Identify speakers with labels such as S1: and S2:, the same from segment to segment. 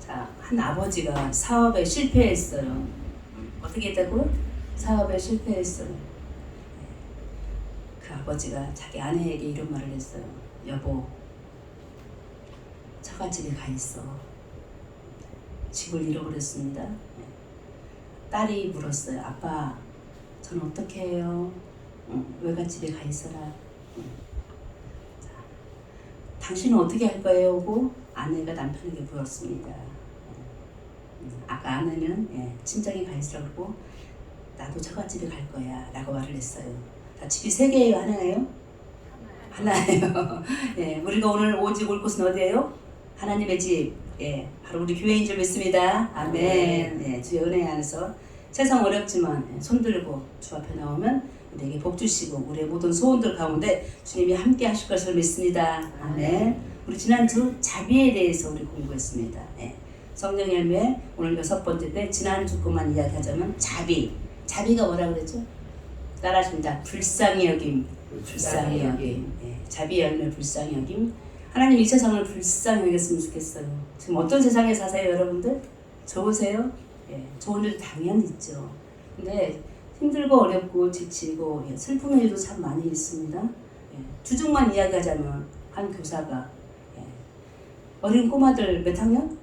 S1: 자, 한 아버지가 사업에 실패했어요. 어떻게 했다고요? 사업에 실패했어요. 그 아버지가 자기 아내에게 이런 말을 했어요. 여보, 처갓집에 가 있어. 집을 잃어버렸습니다. 딸이 물었어요. 아빠, 전 어떻게 해요? 외갓집에 가 있어라. 자, 당신은 어떻게 할 거예요? 하고 아내가 남편에게 물었습니다. 아까 아내는 친정에 가 있으라고 나도 처갓집에 갈 거야 라고 말을 했어요. 자, 집이 세 개예요? 하나예요? 하나예요. 예, 우리가 오늘 오직 올 곳은 어디예요? 하나님의 집. 예, 바로 우리 교회인 줄 믿습니다. 아멘. 예, 주의 은혜 안에서 세상 어렵지만 손들고 주 앞에 나오면 우리에게 복 주시고 우리의 모든 소원들 가운데 주님이 함께 하실 것을 믿습니다. 아멘. 우리 지난주 자비에 대해서 우리 공부했습니다. 예, 성령 열매 오늘 6번째 때 지난주 것만 이야기하자면 자비. 자비가 뭐라 그랬죠? 따라하십니다. 불쌍히 여김. 불쌍히 여김. 예, 자비 열매 불쌍히 여김. 하나님 이 세상을 불쌍히 여겼으면 좋겠어요. 지금 어떤 세상에 사세요 여러분들? 좋으세요? 예, 좋은 일 당연히 있죠. 근데 힘들고 어렵고 지치고 슬픈 일도 참 많이 있습니다. 예, 주중만 이야기하자면 한 교사가 어린 꼬마들 몇 학년?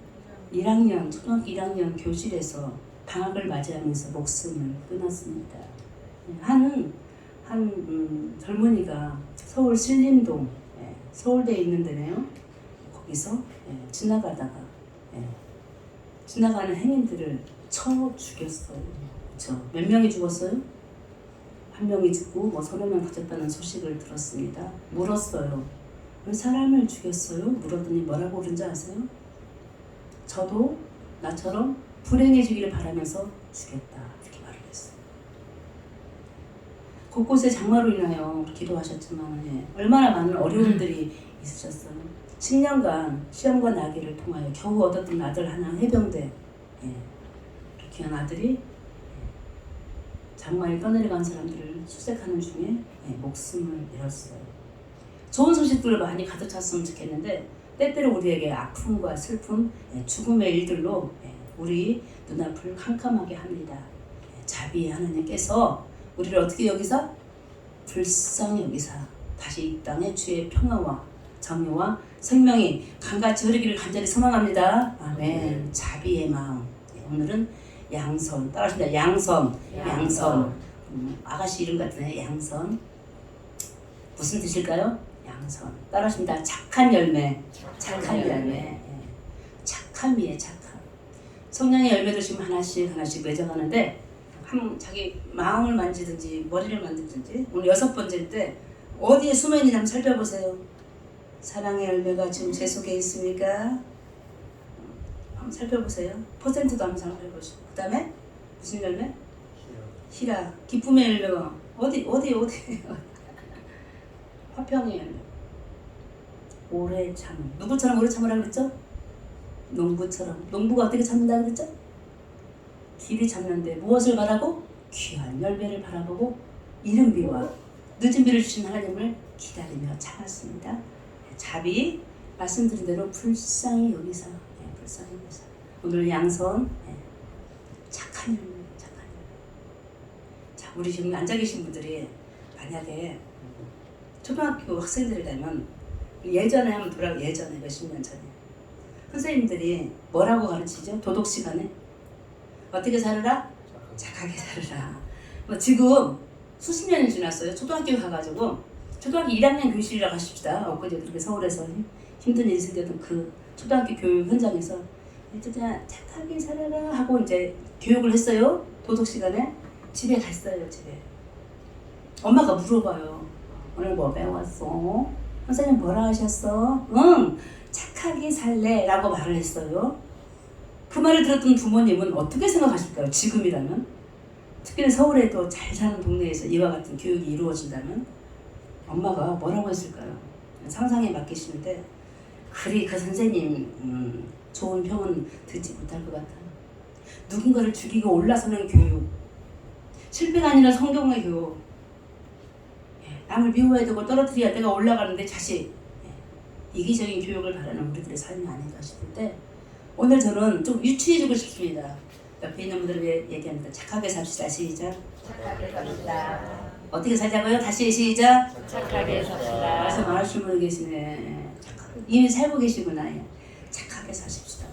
S1: 1학년, 초등학교 1학년 교실에서 방학을 맞이하면서 목숨을 끊었습니다. 한 젊은이가 서울 신림동 서울대에 있는 데네요. 거기서 지나가다가 지나가는 행인들을 쳐 죽였어요. 그렇죠? 몇 명이 죽었어요? 한 명이 죽고 뭐 서너 명 다쳤다는 소식을 들었습니다. 물었어요. 왜 사람을 죽였어요? 물었더니 뭐라고 그런지 아세요? 저도 나처럼 불행해지기를 바라면서 죽였다. 이렇게 말을 했어요. 곳곳에 장마로 인하여 기도하셨지만 얼마나 많은 어려움들이 있으셨어요. 10년간 시험과 나기를 통하여 겨우 얻었던 아들 하나 해병대 귀한 아들이 장마에 떠내려간 사람들을 수색하는 중에 목숨을 잃었어요. 좋은 소식들로 많이 가득 찼으면 좋겠는데 때때로 우리에게 아픔과 슬픔, 죽음의 일들로 우리 눈앞을 캄캄하게 합니다. 자비의 하나님께서 우리를 어떻게 여기서? 불쌍히 여기사 다시 이 땅에 주의 평화와 정의와 생명이 강같이 흐르기를 간절히 소망합니다. 아멘. 자비의 마음. 오늘은 양선. 따라하십니다. 양선. 아가씨 이름 같으네. 양선. 무슨 뜻일까요? 양선. 따라하십니다. 착한 열매. 착한 열매. 착함이에요. 착함. 성령의 열매도 지금 하나씩 맺어가는데 자기 마음을 만지든지 머리를 만지든지 오늘 6번째 때 어디에 숨어있는지 한번 살펴보세요. 사랑의 열매가 지금 제 속에 있습니까? 한번 살펴보세요. 퍼센트도 한번 살펴보시고 그 다음에 무슨 열매? 희라. 기쁨의 열매가 어디 화평의 열매. 오래 참. 누구처럼 오래 참으라 그랬죠? 농부처럼. 농부가 어떻게 참는다 그랬죠? 길이 참는데 무엇을 바라고? 귀한 열매를 바라보고 이른 비와 늦은 비를 주신 하나님을 기다리며 참았습니다. 자비, 말씀드린 대로 불쌍히 여기사. 불쌍히 여기사. 오늘 양선, 착한 열매, 착한 열매. 자, 우리 지금 앉아 계신 분들이 만약에 초등학교 학생들이라면 예전에 한번 예전에 몇십 년 전에 선생님들이 뭐라고 가르치죠? 도덕 시간에 어떻게 살으라? 착하게 살으라. 뭐 지금 수십 년이 지났어요. 초등학교 가가지고 초등학교 1학년 교실이라고 하십시다. 엊그제 그렇게 서울에서 힘든 일이 생겼던 그 초등학교 교육 현장에서 진짜 착하게 살아라 하고 이제 교육을 했어요. 도덕 시간에 집에 갔어요. 집에 엄마가 물어봐요. 오늘 뭐 배웠어? 선생님 뭐라 하셨어? 응, 착하게 살래 라고 말을 했어요. 그 말을 들었던 부모님은 어떻게 생각하실까요? 지금이라면? 특히나 서울에도 잘 사는 동네에서 이와 같은 교육이 이루어진다면 엄마가 뭐라고 했을까요? 상상에 맡기시는데 그리 그 선생님 좋은 평은 듣지 못할 것 같아요. 누군가를 죽이고 올라서는 교육, 실패가 아니라 성경의 교육, 남을 미워해야 되고 떨어뜨려야 내가 올라가는데 자식, 이기적인 교육을 바라는 우리들의 삶이 아닌가 싶을 때 오늘 저는 좀 유추해주고 싶습니다. 옆에 있는 분들을 위해 얘기합니다. 착하게 삽시다. 시작.
S2: 착하게 삽시다.
S1: 어떻게 살자고요? 다시 시작.
S2: 착하게 삽시다.
S1: 말씀 안 하시는 분 계시네. 착하게. 이미 살고 계시구나. 착하게 사십시다.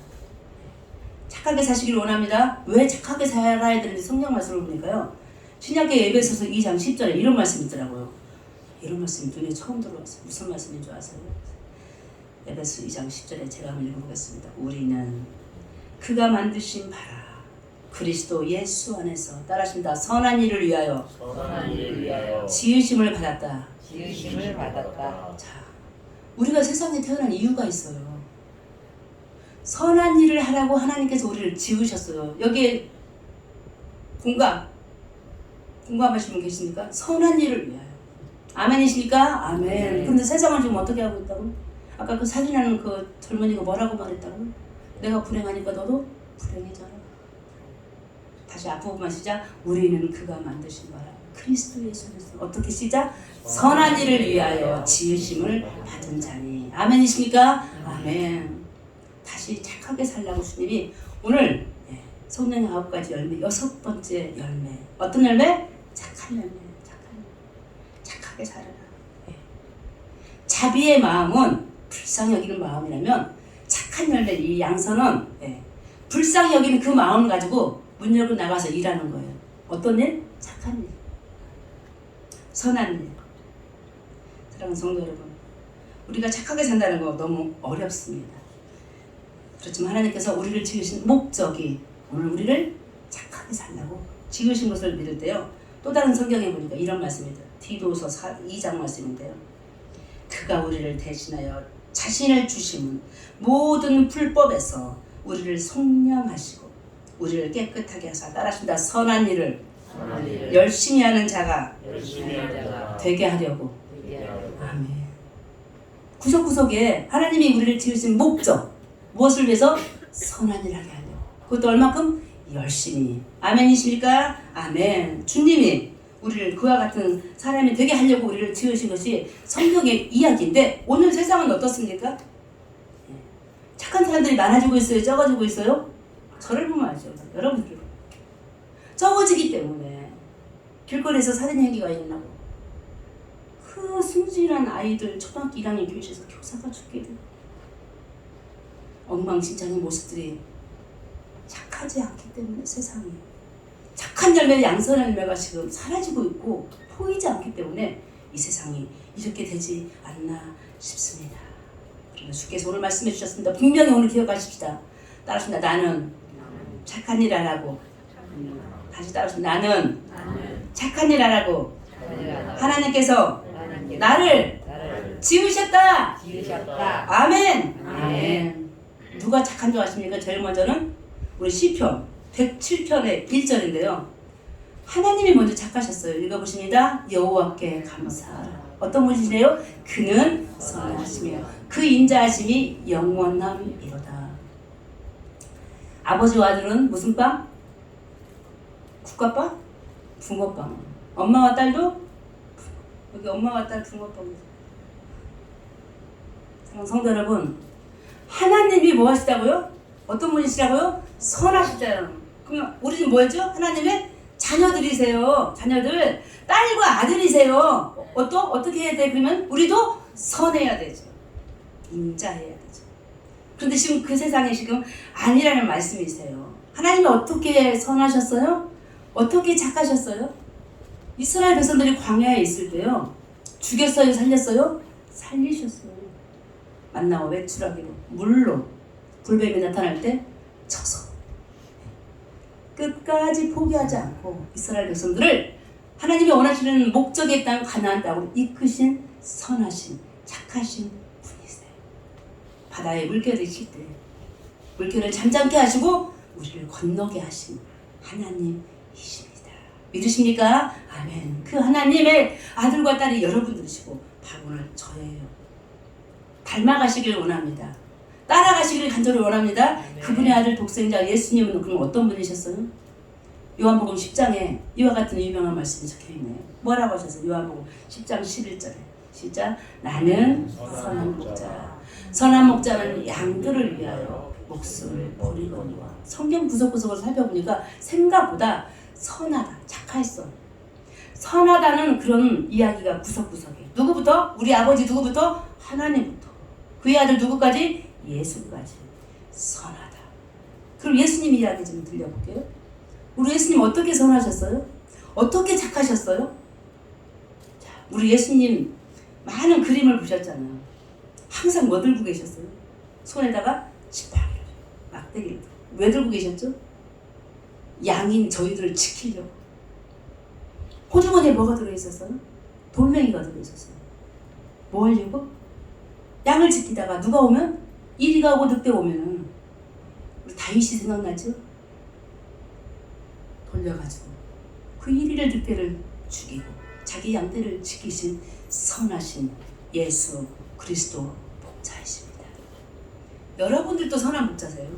S1: 착하게 사시기를 원합니다. 왜 착하게 살아야 되는지 성경 말씀을 보니까요. 신약의 에베소서 2장 10절에 이런 말씀이 있더라고요. 이런 말씀이 눈에 처음 들어왔어요. 무슨 말씀인 줄 아세요? 에베소 2장 10절에 제가 한번 읽어보겠습니다. 우리는 그가 만드신 바라 그리스도 예수 안에서 따라하십니다. 선한 일을 위하여 지으심을 받았다.
S2: 지으심을 받았다.
S1: 자, 우리가 세상에 태어난 이유가 있어요. 선한 일을 하라고 하나님께서 우리를 지으셨어요. 여기에 공감하시는 분 계십니까? 선한 일을 위하여. 아멘이십니까? 아멘. 근데 세상을 지금 어떻게 하고 있다고? 아까 그 사진하는 그 젊은이가 뭐라고 말했다고? 내가 불행하니까 너도 불행해져라. 다시 앞부분만 시작. 우리는 그가 만드신 바라 그리스도 예수께서 어떻게 시작? 선한 일을 위하여 지으심을 받은 자니. 아멘이십니까? 아멘. 다시 착하게 살라고 주님이 오늘 성령의 9가지 열매 6번째 열매. 어떤 열매? 착한 열매. 착하게 살아라. 자비의 마음은 불쌍히 여기는 마음이라면 착한 열매 이 양선은 불쌍히 여기는 그 마음 가지고 문 열고 나가서 일하는 거예요. 어떤 일? 착한 일. 선한 일. 사랑하는 성도 여러분, 우리가 착하게 산다는 거 너무 어렵습니다. 그렇지만 하나님께서 우리를 지으신 목적이 오늘 우리를 착하게 살라고 지으신 것을 믿을 때요. 또 다른 성경에 보니까 이런 말씀입니다. 디도서 2장 말씀인데요. 그가 우리를 대신하여 자신을 주심은 모든 불법에서 우리를 속량하시고 우리를 깨끗하게 하사 따라하신다. 선한 일을 열심히 하는 자가 되게 하려고. 아멘. 구석구석에 하나님이 우리를 지으신 목적 무엇을 위해서? 선한 일을 하게 하려고. 그것도 얼마큼? 열심히. 아멘이십니까? 아멘. 주님이 우리를 그와 같은 사람이 되게 하려고 우리를 지으신 것이 성경의 이야기인데 오늘 세상은 어떻습니까? 착한 사람들이 많아지고 있어요? 적어지고 있어요? 저를 보면 알죠. 여러분들 적어지기 때문에 길거리에서 살인 행위가 일어나고 그 순진한 아이들 초등학교 1학년 교실에서 교사가 죽게 되고 엉망진창의 모습들이 착하지 않기 때문에 세상이 착한 열매 양선한 열매가 지금 사라지고 있고 보이지 않기 때문에 이 세상이 이렇게 되지 않나 싶습니다. 그러나 주께서 오늘 말씀해 주셨습니다. 분명히 오늘 기억하십시다. 따라하십니다. 나는 착한 일 하라고. 다시 따라하십니다. 나는 착한 일 하라고. 하나님께서 나를 지으셨다. 아멘. 아멘. 누가 착한 줄 아십니까? 제일 먼저는 우리 시편 107편의 1절인데요. 하나님이 먼저 착하셨어요. 읽어보십니다. 여호와께 감사하라. 어떤 분이시래요? 그는 선하시며 그 인자하심이 영원함이로다. 아버지와 아들은 무슨 빵? 국화빵? 붕어빵. 엄마와 딸도? 여기 엄마와 딸 붕어빵. 성도 여러분, 하나님이 뭐 하시다고요? 어떤 분이시라고요? 선하시잖아요. 그럼 우리 집 뭐였죠? 하나님의 자녀들이세요. 자녀들, 딸과 아들이세요. 어떻게 해야 돼? 그러면 우리도 선해야 되죠. 인자해야 되죠. 그런데 지금 그 세상에 지금 아니라는 말씀이세요. 하나님이 어떻게 선하셨어요? 어떻게 착하셨어요? 이스라엘 백성들이 광야에 있을 때요. 죽였어요? 살렸어요? 살리셨어요. 만나와 외출하기로 물로 불뱀이 나타날 때 쳐서 끝까지 포기하지 않고 이스라엘 백성들을 하나님이 원하시는 목적에 따른 가나안 땅으로 이끄신 선하신 착하신 분이세요. 바다에 물결이 칠 때 물결을 잠잠케 하시고 우리를 건너게 하신 하나님이십니다. 믿으십니까? 아멘. 그 하나님의 아들과 딸이 여러분들이시고 바로 오늘 저예요. 닮아가시길 원합니다. 따라가시기를 간절히 원합니다. 그분의 아들 독생자 예수님은 그럼 어떤 분이셨어요? 요한복음 10장에 이와 같은 유명한 말씀이 적혀있네요. 뭐라고 하셨어요? 요한복음 10장 11절에 시작. 나는 선한 목자. 선한 목자는 양들을 위하여 목숨을 버리거니와. 성경 구석구석을 살펴보니까 생각보다 선하다, 착했어. 선하다는 그런 이야기가 구석구석에. 누구부터? 우리 아버지 누구부터? 하나님부터. 그의 아들 누구까지? 예수까지. 선하다. 그럼 예수님 이야기 좀 들려볼게요. 우리 예수님 어떻게 선하셨어요? 어떻게 착하셨어요? 자, 우리 예수님 많은 그림을 보셨잖아요. 항상 뭐 들고 계셨어요? 손에다가 지팡이를, 막대기를. 왜 들고 계셨죠? 양인 저희들을 지키려고. 호주머니에 뭐가 들어있었어요? 돌멩이가 들어있었어요. 뭐 하려고? 양을 지키다가 누가 오면, 이리가 오고 늑대 오면은 우리 다윗이 생각나죠? 돌려가지고 그 이리를 늑대를 죽이고 자기 양떼를 지키신 선하신 예수 그리스도 복자이십니다. 여러분들도 선한 복자세요.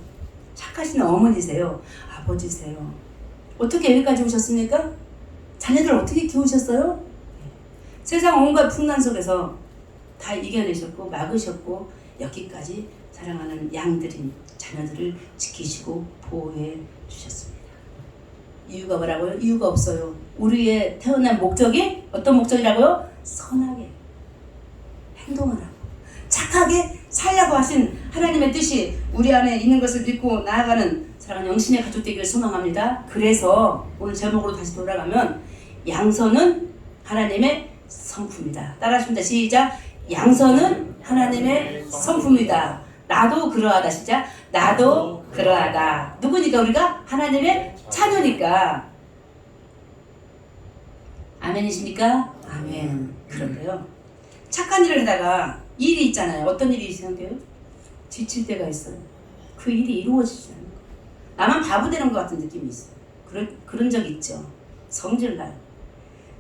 S1: 착하신 어머니세요. 아버지세요. 어떻게 여기까지 오셨습니까? 자녀들 어떻게 키우셨어요? 세상 온갖 풍랑 속에서 다 이겨내셨고 막으셨고 여기까지 사랑하는 양들인 자녀들을 지키시고 보호해 주셨습니다. 이유가 뭐라고요? 이유가 없어요. 우리의 태어난 목적이 어떤 목적이라고요? 선하게 행동을 하고 착하게 살려고 하신 하나님의 뜻이 우리 안에 있는 것을 믿고 나아가는 사랑하는 영신의 가족 되기를 소망합니다. 그래서 오늘 제목으로 다시 돌아가면 양선은 하나님의 성품이다. 따라하십니다. 시작. 양선은 하나님의 성품이다. 나도 그러하다. 시작. 나도 그러하다. 누구니까 우리가? 하나님의 자녀니까. 아멘이십니까? 아멘. 그런데요. 착한 일을 하다가 일이 있잖아요. 어떤 일이 생겨요? 지칠 때가 있어요. 그 일이 이루어지지 않아요. 나만 바보 되는 것 같은 느낌이 있어요. 그런 적 있죠. 성질 나요.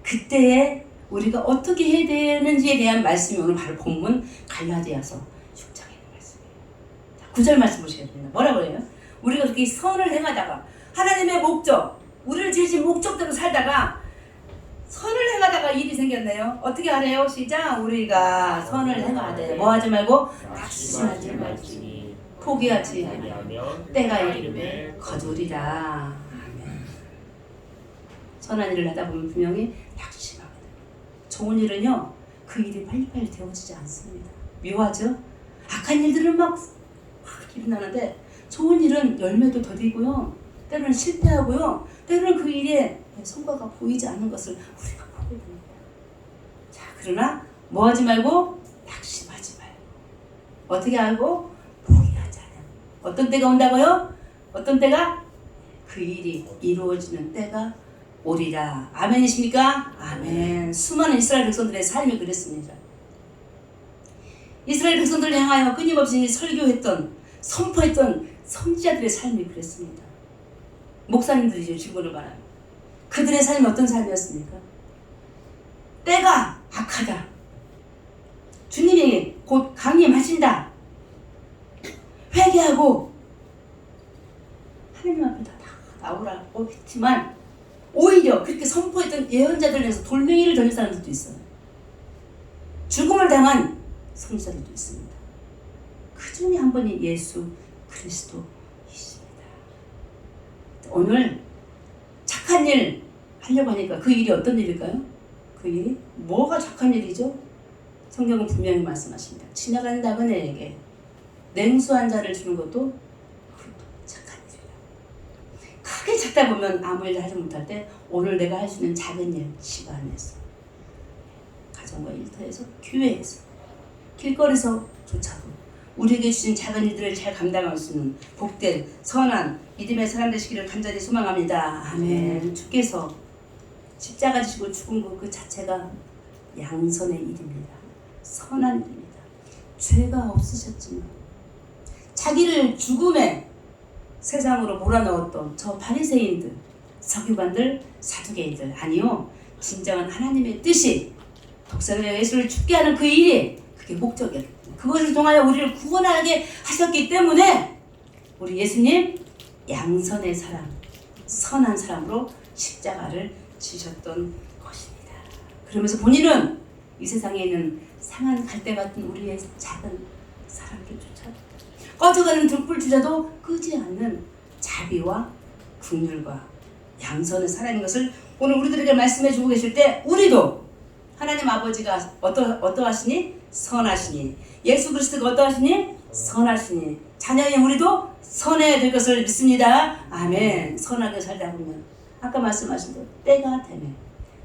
S1: 그때에 우리가 어떻게 해야 되는지에 대한 말씀이 오늘 바로 본문 갈라디아서 6장에 있는 말씀이에요. 9절 말씀 보시게 됩니다. 뭐라고 해요? 우리가 그렇게 선을 행하다가 하나님의 목적, 우리를 지으신 목적대로 살다가 선을 행하다가 일이 생겼네요. 어떻게 하래요? 시작. 우리가 선을 행하되 뭐 하지 말고 낙심하지 말지니 포기하지 아니하면 때가 이르매 거두리라. 아멘. 선한 일을 하다 보면 분명히 낙심하게 됩니다. 좋은 일은요, 그 일이 빨리빨리 되어지지 않습니다. 묘하죠? 악한 일들은 막 일어나는데 좋은 일은 열매도 더디고요, 때로는 실패하고요, 때로는 그 일에 성과가 보이지 않는 것을 우리가 보게 됩니다. 자, 그러나 뭐 하지 말고 낙심하지 말고 어떻게 하고 포기하지 않아. 어떤 때가 온다고요? 어떤 때가? 그 일이 이루어지는 때가 오리라. 아멘이십니까? 아멘. 수많은 이스라엘 백성들의 삶이 그랬습니다. 이스라엘 백성들을 향하여 끊임없이 설교했던, 선포했던 선지자들의 삶이 그랬습니다. 목사님들이죠, 직분을 말하는. 그들의 삶이 어떤 삶이었습니까? 때가 악하다. 주님이 곧 강림하신다. 회개하고 하나님 앞에 다 나오라고 했지만 오히려 그렇게 선포했던 예언자들 중에서 돌멩이를 던진 사람들도 있어요. 죽음을 당한 선지자들도 있습니다. 그 중에 한 분이 예수 그리스도이십니다. 오늘 착한 일 하려고 하니까 그 일이 어떤 일일까요? 그 일이 뭐가 착한 일이죠? 성경은 분명히 말씀하십니다. 지나가는 나그네에게 냉수 한 잔을 주는 것도 착한 일이에요. 크게 찾다 보면 아무 일 하지 못할 때 오늘 내가 할 수 있는 작은 일, 집안에서, 가정과 일터에서, 교회에서, 길거리에서조차도 우리에게 주신 작은 일들을 잘 감당할 수 있는 복된 선한 믿음의 사람 되시기를 간절히 소망합니다. 아멘. 주께서 십자가 지시고 죽은 것 그 자체가 양선의 일입니다. 선한 일입니다. 죄가 없으셨지만 자기를 죽음의 세상으로 몰아넣었던 저 바리새인들, 서기관들, 사두개인들, 아니요, 진정한 하나님의 뜻이 독사들의 예수를 죽게 하는 그 일이 그게 목적이었습니다. 그것을 통하여 우리를 구원하게 하셨기 때문에 우리 예수님 양선의 사람, 선한 사람으로 십자가를 지셨던 것입니다. 그러면서 본인은 이 세상에 있는 상한 갈대 같은 우리의 작은 사람들조차 꺼져가는 등불주자도 끄지 않는 자비와 긍휼과 양선의 사랑인 것을 오늘 우리들에게 말씀해 주고 계실 때 우리도 하나님 아버지가 어떠하시니? 선하시니. 예수 그리스도가 어떠하시니? 선하시니. 자녀인 우리도 선해야 될 것을 믿습니다. 아멘. 선하게 살다 보면 아까 말씀하신 대로 때가 되면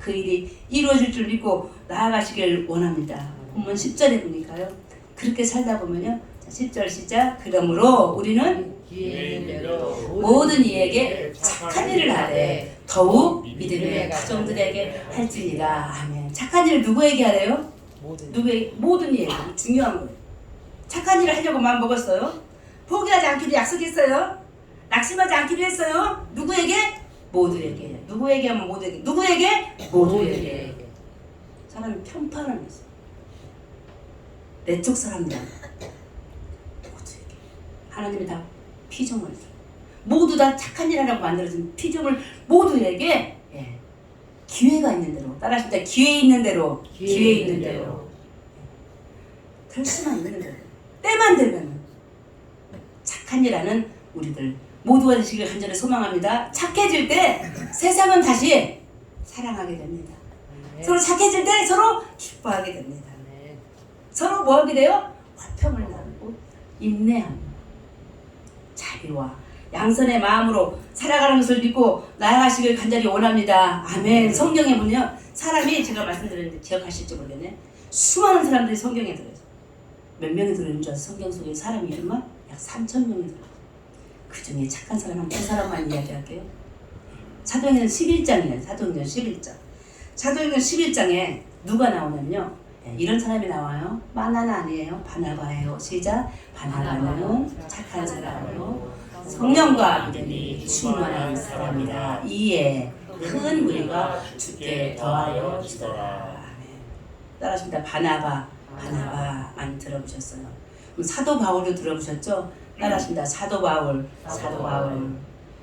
S1: 그 일이 이루어질 줄 믿고 나아가시길 원합니다. 본문 10절에 보니까요. 그렇게 살다 보면요. 10절 시작. 그러므로 우리는
S2: 기회 있는 대로
S1: 모든 이에게 착한 일을 하되 더욱 믿음의 가정들에게 할지니라. 아멘. 착한 일을 누구에게 하래요? 모든 이에게. 중요한 거예요. 착한 일을 하려고 마음 먹었어요. 포기하지 않기로 약속했어요. 낙심하지 않기로 했어요. 누구에게? 모두에게. 누구에게 하면 모두에게. 누구에게? 모두에게. 사람이 편파라는 있어요. 내 쪽 사람들한테 모두에게. 하나님이 다 피조물 모두 다 착한 일 하라고 만들어진 피조물 모두에게 기회가 있는 대로 따라하십니다. 기회 있는 대로 기회 있는 대로 될 수만 있는 대로 때만 되면 착한 일 하는 우리들 모두가 되시길 간절히 소망합니다. 착해질 때 세상은 다시 사랑하게 됩니다. 서로 착해질 때 서로 기뻐하게 됩니다. 서로 뭐 하게 돼요? 화평을 나누고 인내하고 자비와 양선의 마음으로 살아가는 것을 믿고 나아가시길 간절히 원합니다. 아멘. 성경에 보면 사람이 제가 말씀드렸는데 기억하실지 모르겠네. 수많은 사람들이 성경에 들어요. 몇 명이 들어있는 줄 아세요? 성경 속에 사람이 얼마? 약 3,000명이 들어요. 그 중에 착한 사람 한 2사람만 이야기할게요. 사도행전 11장이에요. 사도행전 11장. 사도행전 11장에 누가 나오냐면요. 이런 사람이 나와요. 마나는 아니에요. 바나바예요. 시작. 바나바는 착한 사람으로 성령과 믿음이 충만한 사람이라. 이에 큰 무리가 주께 더하여 주더라. 따라하십니다. 바나바. 바나바만 들어보셨어요. 그럼 사도 바울도 들어보셨죠? 따라하십니다. 사도 바울.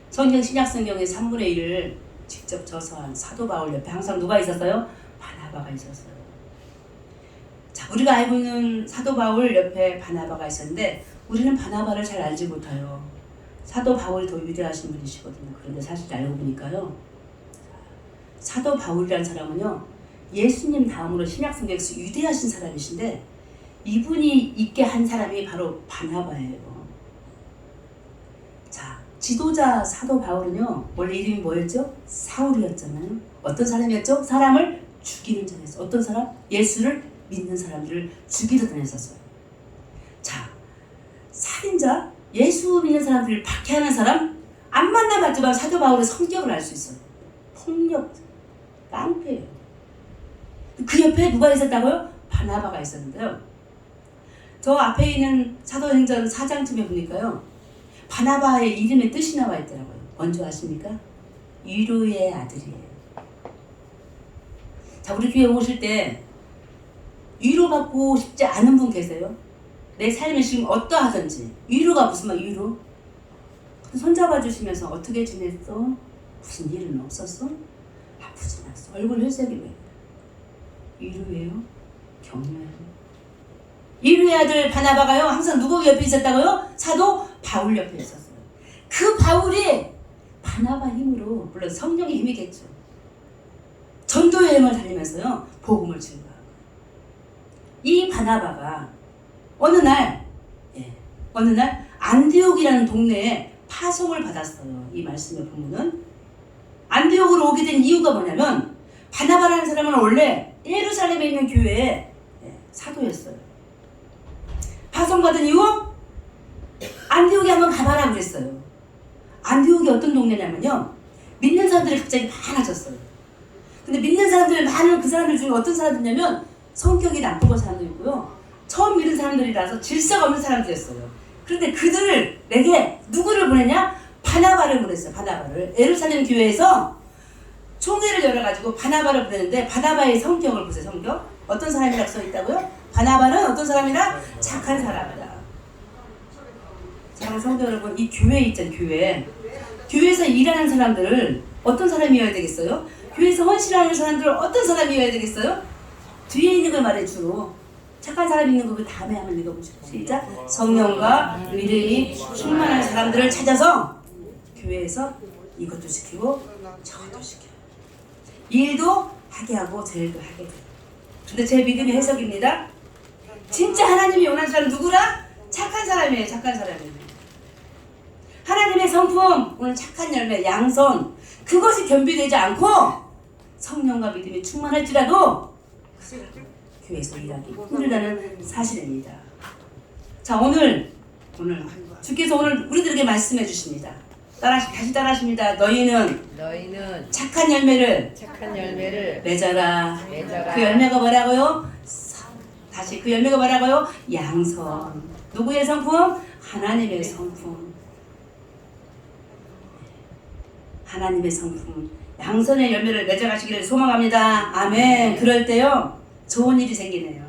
S1: 성경 신약성경의 3분의 1을 직접 저서한 사도 바울 옆에 항상 누가 있었어요? 바나바가 있었어요. 자, 우리가 알고 있는 사도 바울 옆에 바나바가 있었는데 우리는 바나바를 잘 알지 못해요. 사도 바울이 더 위대하신 분이시거든요. 그런데 사실 알고 보니까요. 사도 바울이라는 사람은요. 예수님 다음으로 신약성경에서 위대하신 사람이신데 이분이 있게 한 사람이 바로 바나바예요. 자, 지도자 사도 바울은요. 원래 이름이 뭐였죠? 사울이었잖아요. 어떤 사람이었죠? 사람을 죽이는 자였어요. 어떤 사람? 예수를 믿는 사람들을 죽이러 다녔었어요. 자, 살인자, 예수 믿는 사람들을 박해하는 사람 안 만나봤지만 사도 바울의 성격을 알 수 있어요. 폭력, 깡패예요. 그 옆에 누가 있었다고요? 바나바가 있었는데요. 저 앞에 있는 사도행전 4장쯤에 보니까요. 바나바의 이름의 뜻이 나와 있더라고요. 뭔지 아십니까? 위로의 아들이에요. 자, 우리 교회 오실 때 위로받고 싶지 않은 분 계세요? 내 삶이 지금 어떠하든지 위로가 무슨 말 위로? 손잡아 주시면서 어떻게 지냈어? 무슨 일은 없었어? 아프지 않았어? 얼굴 혈색이 왜? 위로예요? 격려예요? 위로의 아들 바나바가요 항상 누구 옆에 있었다고요? 사도 바울 옆에 있었어요. 그 바울이 바나바 힘으로 물론 성령의 힘이겠죠. 전도 여행을 다니면서요 복음을 증거하고 이 바나바가 어느 날 안디옥이라는 동네에 파송을 받았어요. 이 말씀의 부문은 안디옥으로 오게 된 이유가 뭐냐면 바나바라는 사람은 원래 예루살렘에 있는 교회의 사도였어요. 파송받은 이후 안디옥에 한번 가봐라 그랬어요. 안디옥이 어떤 동네냐면요 믿는 사람들이 갑자기 많아졌어요. 근데 믿는 사람들 많은 그 사람들 중에 어떤 사람들이냐면 성격이 나쁜 사람도 있고요. 처음 믿은 사람들이라서 질서가 없는 사람들이었어요. 그런데 그들을 내게 누구를 보내냐? 바나바를 보냈어요. 바나바를. 예루살렘 교회에서 총회를 열어가지고 바나바를 보냈는데 바나바의 성격을 보세요. 성격. 어떤 사람이라고 써있다고요? 바나바는 어떤 사람이라? 착한 사람이다. 사랑하는 성도 여러분, 이 교회 있잖아요. 교회에서 일하는 사람들을 어떤 사람이어야 되겠어요? 교회에서 헌신하는 사람들을 어떤 사람이어야 되겠어요? 뒤에 있는 걸 말해 주로 착한 사람 있는 거 그 다음에 한번 읽어보시죠. 시작. 성령과 믿음이 충만한 사람들을 찾아서 교회에서 이것도 시키고 저것도 시켜요. 일도 하게 하고 저일도 하게 돼요. 근데 제 믿음의 해석입니다. 진짜 하나님이 원하는 사람 누구라? 착한 사람이에요. 착한 사람이에요. 하나님의 성품, 오늘 착한 열매, 양선, 그것이 겸비되지 않고 성령과 믿음이 충만할지라도 교회에서 일하기 힘들다는 사실입니다. 자, 오늘 주께서 오늘 우리들에게 말씀해 주십니다. 다시 따라하십니다. 너희는 착한 열매를 맺어라. 그 열매가 뭐라고요? 다시 그 열매가 뭐라고요? 양선. 누구의 성품? 하나님의 성품. 하나님의 성품. 양선의 열매를 맺어가시기를 소망합니다. 아멘. 그럴 때요 좋은 일이 생기네요.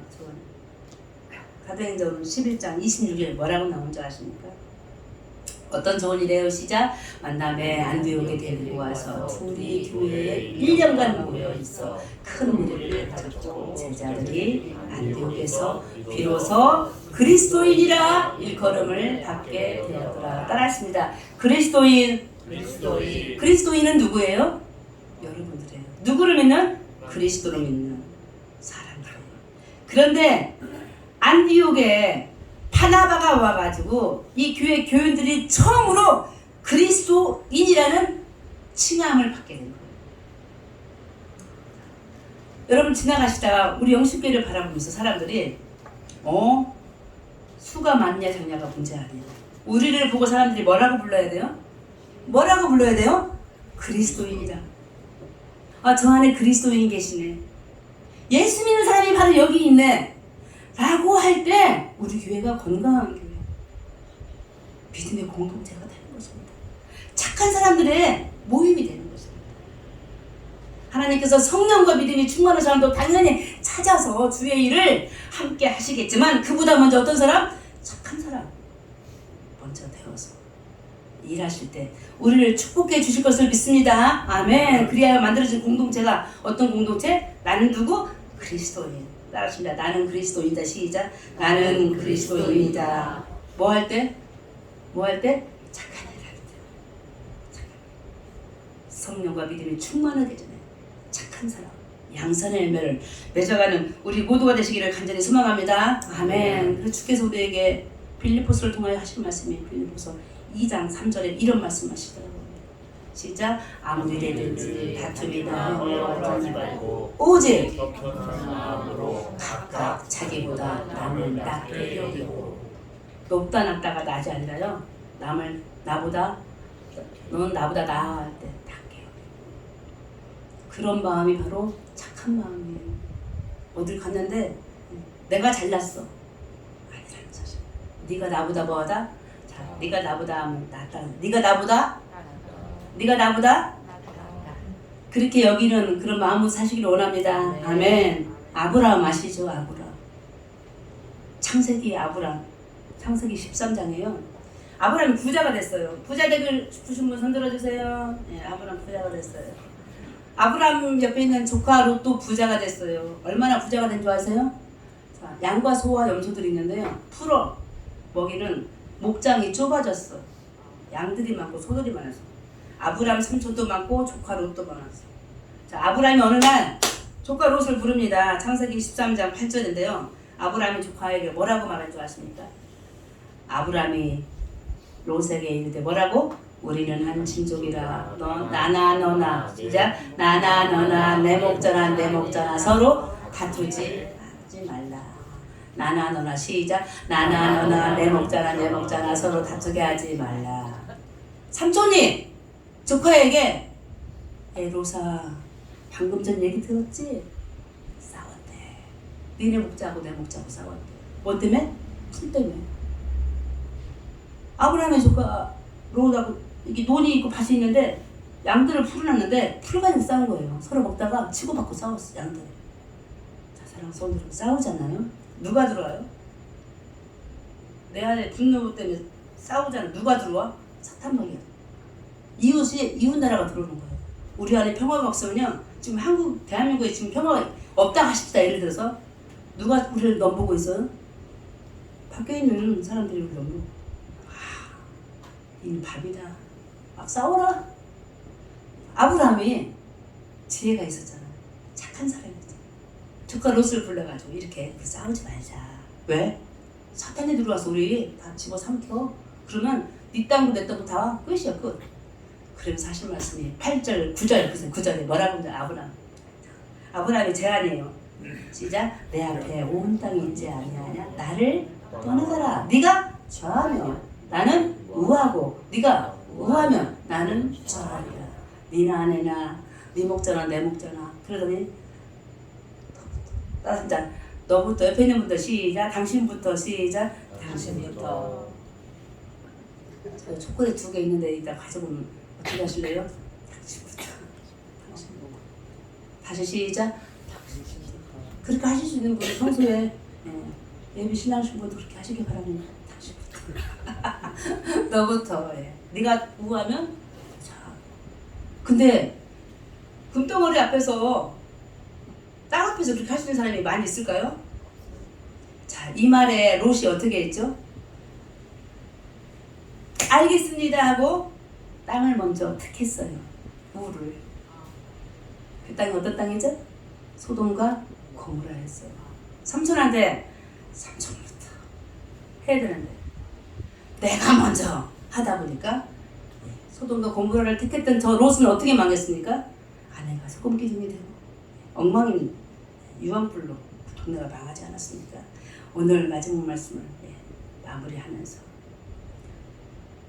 S1: 사도행전 11장 26일 뭐라고 나온 줄 아십니까? 어떤 좋은 일이에요? 시작. 만남에 안디옥에 데리고 와서 둘이 교회에 1년간 모여 있어 큰 일을 가졌고 제자들이 안디옥에서 비로소 그리스도인이라 일컬음을 받게 되었더라. 따라했습니다. 그리스도인은 누구예요? 여러분들이에요. 누구를 믿는? 그리스도를 믿는 사람들이에요. 그런데 안디옥에 바나바가 와가지고 이 교회 교인들이 처음으로 그리스도인이라는 칭함을 받게 된 거예요. 여러분 지나가시다가 우리 영식교회를 바라보면서 사람들이 수가 많냐 적냐가 문제 아니에요. 우리를 보고 사람들이 뭐라고 불러야 돼요? 뭐라고 불러야 돼요? 그리스도인이다. 아, 저 안에 그리스도인이 계시네. 예수 믿는 사람이 바로 여기 있네. 라고 할 때 우리 교회가 건강한 교회, 믿음의 공동체가 되는 것입니다. 착한 사람들의 모임이 되는 것입니다. 하나님께서 성령과 믿음이 충만한 사람도 당연히 찾아서 주의 일을 함께 하시겠지만 그보다 먼저 어떤 사람? 착한 사람 먼저 되어서 일하실 때 우리를 축복해 주실 것을 믿습니다. 아멘. 그래야 만들어진 공동체가 어떤 공동체? 나는 누구? 그리스도인. 따라하십니다. 나는 그리스도인이다. 시작. 나는 그리스도인이다. 뭐 할 때? 착한 일 할 때. 성령과 믿음이 충만하기 전에 착한 사람, 양선의 열매를 맺어가는 우리 모두가 되시기를 간절히 소망합니다. 아멘. 그래서 주께서 우리에게 빌립보서를 통하여 하신 말씀이 빌립보서 2장 3절에 이런 말씀하시더라고요. 시작. 아무리 되든지 다툼이나 허물하지 말고 오직 마음으로 각각 자기보다 남을 낮게 여기고. 높다 낮다가 낮이 아니라요, 남을 넌 나보다 나아 할 때 낮게 여기고. 그런 마음이 바로 착한 마음이에요. 어딜 갔는데 내가 잘났어 아니라는 사실. 네가 나보다 뭐하다? 네가 나보다 낫다. 네가 나보다 그렇게 여기는 그런 마음으로 사시기를 원합니다. 네. 아멘. 아브라함 아시죠? 아브라함. 창세기 아브라함. 창세기 13장이에요. 아브라함이 부자가 됐어요. 부자 되고 싶으신 분 손 들어주세요. 네, 아브라함 부자가 됐어요. 아브라함 옆에 있는 조카 롯도 부자가 됐어요. 얼마나 부자가 된 줄 아세요? 자, 양과 소와 염소들이 있는데요. 풀어 먹이는 목장이 좁아졌어. 양들이 많고 소들이 많아서. 아브라함 삼촌도 많고 조카 롯도 많았어. 자, 아브라함이 어느 날 조카 롯을 부릅니다. 창세기 13장 8절인데요. 아브라함이 조카에게 뭐라고 말할 줄 아십니까? 아브라함이 롯에게 이르되 뭐라고? 우리는 한 친족이라. 나나 너나. 시작. 나나 너나 내 목자나 서로 다투지 말라. 나나 너나. 시작. 나나 너나 내 목자나 서로 다투게 하지 말라. 삼촌이 조카에게 롯아 방금 전 얘기 들었지? 싸웠대. 니네 목자하고 내 목자하고 싸웠대. 뭐 때문에? 풀 때문에. 아브라함의 조카 롯하고 이게 논이 있고 밭이 있는데 양들을 풀어놨는데 풀 가지고 싸운 거예요. 서로 먹다가 치고받고 싸웠어. 양들이. 자, 사랑 손으로 싸우잖아요. 누가 들어와요? 내 안에 분노 때문에 싸우잖아. 누가 들어와? 사탄막이야. 이웃이 이웃 나라가 들어오는 거예요. 우리 안에 평화가 없으면요, 지금 대한민국에 지금 평화가 없다 하십시다. 예를 들어서 누가 우리를 넘보고 있어요? 밖에 있는 사람들이 우리를 넘보고. 이는 밥이다. 막 싸워라. 아브라함이 지혜가 있었잖아. 착한 사람이지. 조카 롯을 불러가지고 이렇게 싸우지 말자. 왜? 사탄이 들어와서 우리 다 집어삼켜. 그러면 네 땅도 내 땅도 다 끝이야, 끝. 그러면서 하신 말씀이 8절, 9절, 9절에 뭐라고 하는지 아브라함이 제안해요. 시작. 내 앞에 온 땅이 있지 아니하냐? 나를 떠나가라. 네가 좌하며 나는 우하고 네가 우하면 나는 좌하리라. 네나 아내나 네 목자나 내 목자나. 그러더니 자, 너부터 옆에 있는 분부터 시작. 당신부터 시작. 당신부터. 저 초콜릿 2개 있는데 이따 가져오면 어떻게 하실래요? 당신부터. 당신부터. 다시 시작. 당신부터. 그렇게 하실 수 있는 분이 평소에 예비 신앙하신 분도 그렇게 하시기 바랍니다. 당신부터. 너부터. 네가 우하면 자. 근데 금덩어리 앞에서 땅 앞에서 그렇게 하시는 사람이 많이 있을까요? 자, 이 말에 롯이 어떻게 했죠? 알겠습니다 하고 땅을 먼저 택했어요. 우를. 그 땅이 어떤 땅이죠? 소돔과 고모라였어요. 삼촌한테 삼촌부터 해야 되는데 내가 먼저 하다 보니까 소돔과 고모라를 택했던 저 롯은 어떻게 망했습니까? 아내가 소금기둥이 되고 엉망인 유황불로 동네가 망하지 않았습니까? 오늘 마지막 말씀을 마무리하면서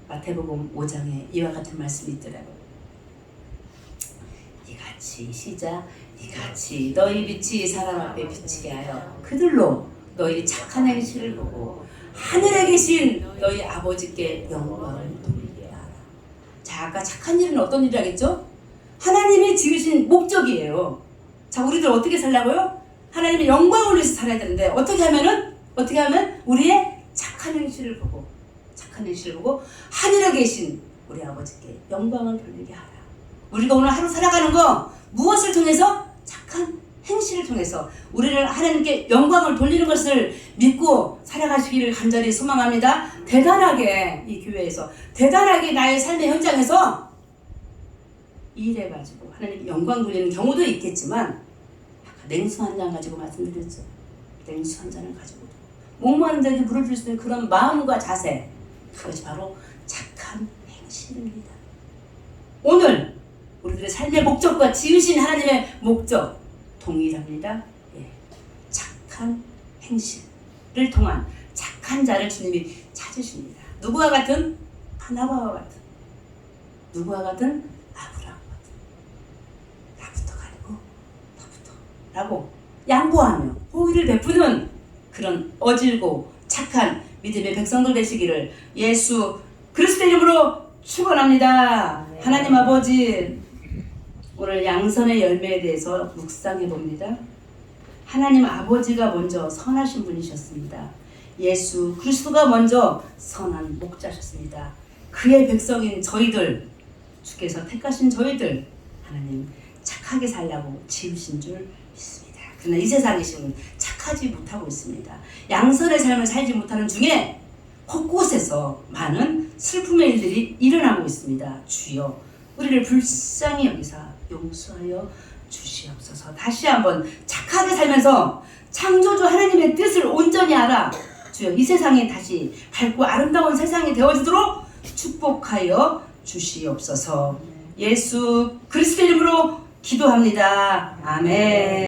S1: 마태복음 5장에 이와 같은 말씀이 있더라고요. 이같이 시작. 이같이 너희 빛이 사람 앞에 비치게 하여 그들로 너희 착한 행실을 보고 하늘에 계신 너희 아버지께 영광을 돌리게 하라. 자, 아까 착한 일은 어떤 일이라겠죠? 하나님이 지으신 목적이에요. 자, 우리들 어떻게 살라고요? 하나님의 영광을 위해서 살아야 되는데 어떻게 하면 우리의 착한 행실을 보고 하늘에 계신 우리 아버지께 영광을 돌리게 하라. 우리가 오늘 하루 살아가는 거 무엇을 통해서? 착한 행실을 통해서 우리를 하나님께 영광을 돌리는 것을 믿고 살아가시기를 간절히 소망합니다. 대단하게 이 교회에서 대단하게 나의 삶의 현장에서 일해가지고 하나님께 영광 돌리는 경우도 있겠지만 아까 냉수 한 잔 가지고 말씀드렸죠. 냉수 한 잔을 가지고 목마른 자에게 물을 줄 수 있는 그런 마음과 자세, 그것이 바로 착한 행실입니다. 오늘 우리들의 삶의 목적과 지으신 하나님의 목적 동일합니다. 착한 행실을 통한 착한 자를 주님이 찾으십니다. 누구와 같은? 바나바와 같은. 누구와 같은? 아브라함과 같은. 나부터 가리고 너부터 라고 양보하며 호의를 베푸는 그런 어질고 착한 믿음의 백성들 되시기를 예수 그리스도 이름으로 축원합니다. 하나님 아버지, 오늘 양선의 열매에 대해서 묵상해 봅니다. 하나님 아버지가 먼저 선하신 분이셨습니다. 예수 그리스도가 먼저 선한 목자셨습니다. 그의 백성인 저희들, 주께서 택하신 저희들, 하나님 착하게 살라고 지으신 줄 믿습니다. 그러나 이 세상에서는 착하지 못하고 있습니다. 양선의 삶을 살지 못하는 중에 곳곳에서 많은 슬픔의 일들이 일어나고 있습니다. 주여, 우리를 불쌍히 여기사 용서하여 주시옵소서. 다시 한번 착하게 살면서 창조주 하나님의 뜻을 온전히 알아 주여, 이 세상이 다시 밝고 아름다운 세상이 되어지도록 축복하여 주시옵소서. 예수 그리스도 이름으로 기도합니다. 아멘.